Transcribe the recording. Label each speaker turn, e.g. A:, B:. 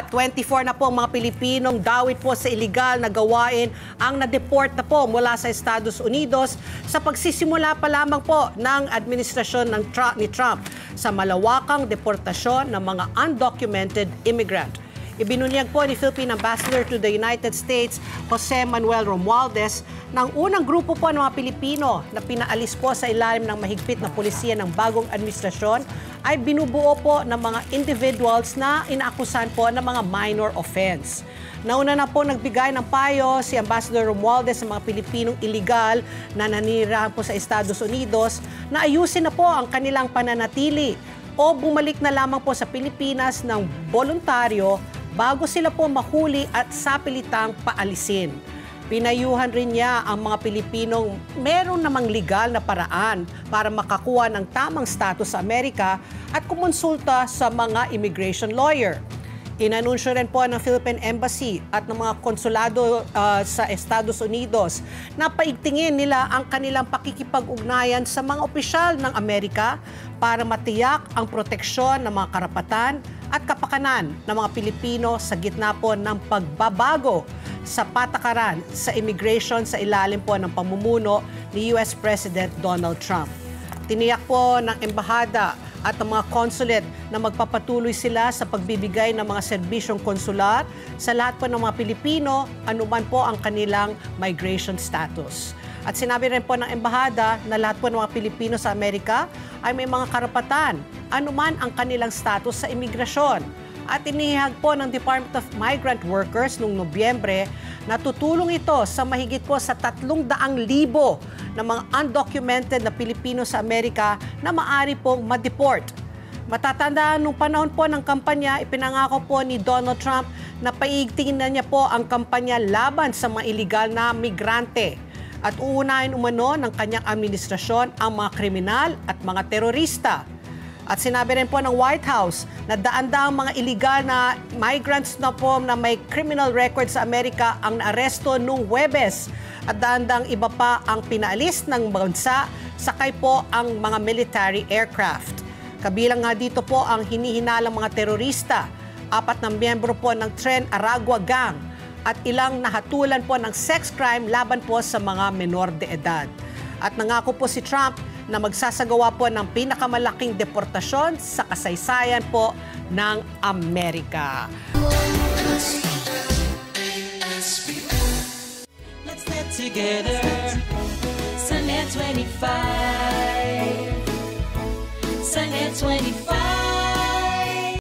A: 24 na po ang mga Pilipinong dawit po sa iligal na gawain ang na-deport na po mula sa Estados Unidos sa pagsisimula pa lamang po ng administrasyon ni Trump sa malawakang deportasyon ng mga undocumented immigrant. Ibinunyag po ni Philippine Ambassador to the United States, Jose Manuel Romualdez, ng unang grupo po ng mga Pilipino na pinaalis po sa ilalim ng mahigpit na pulisiya ng bagong administrasyon ay binubuo po ng mga individuals na inaakusan po ng mga minor offense. Nauna na po nagbigay ng payo si Ambassador Romualdez sa mga Pilipinong iligal na nanirahan po sa Estados Unidos na ayusin na po ang kanilang pananatili o bumalik na lamang po sa Pilipinas ng voluntaryo bago sila po mahuli at sapilitang paalisin. Pinayuhan rin niya ang mga Pilipinong meron namang legal na paraan para makakuha ng tamang status sa Amerika at kumonsulta sa mga immigration lawyer. Inanunsyo rin po ng Philippine Embassy at ng mga konsulado sa Estados Unidos na paigtingin nila ang kanilang pakikipag-ugnayan sa mga opisyal ng Amerika para matiyak ang proteksyon ng mga karapatan at kapakanan ng mga Pilipino sa gitna po ng pagbabago sa patakaran sa immigration sa ilalim po ng pamumuno ni US President Donald Trump. Tiniyak po ng embahada at ang mga consulate na magpapatuloy sila sa pagbibigay ng mga serbisyong konsular sa lahat po ng mga Pilipino, anuman po ang kanilang migration status. At sinabi rin po ng embahada na lahat po ng mga Pilipino sa Amerika ay may mga karapatan, anuman ang kanilang status sa imigrasyon. At inihag po ng Department of Migrant Workers noong Nobyembre na tutulong ito sa mahigit po sa 300,000 na mga undocumented na Pilipino sa Amerika na maaari pong ma-deport. Matatandaan nung panahon po ng kampanya, ipinangako po ni Donald Trump na paigtingin na niya po ang kampanya laban sa mga iligal na migrante at uunahin umano ng kanyang administrasyon ang mga kriminal at mga terorista. At sinabi rin po ng White House na daan-daang mga iligal na migrants na po na may criminal record sa Amerika ang naaresto noong Huwebes. At daan-daang iba pa ang pinaalis ng bansa, sakay po ang mga military aircraft. Kabilang nga dito po ang hinihinalang mga terorista, 4 na miyembro po ng Tren Aragua Gang at ilang nahatulan po ng sex crime laban po sa mga menor de edad. At nangako po si Trump na magsasagawa po ng pinakamalaking deportasyon sa kasaysayan po ng Amerika.
B: Let's get together, Sunnet 25, Sunnet 25.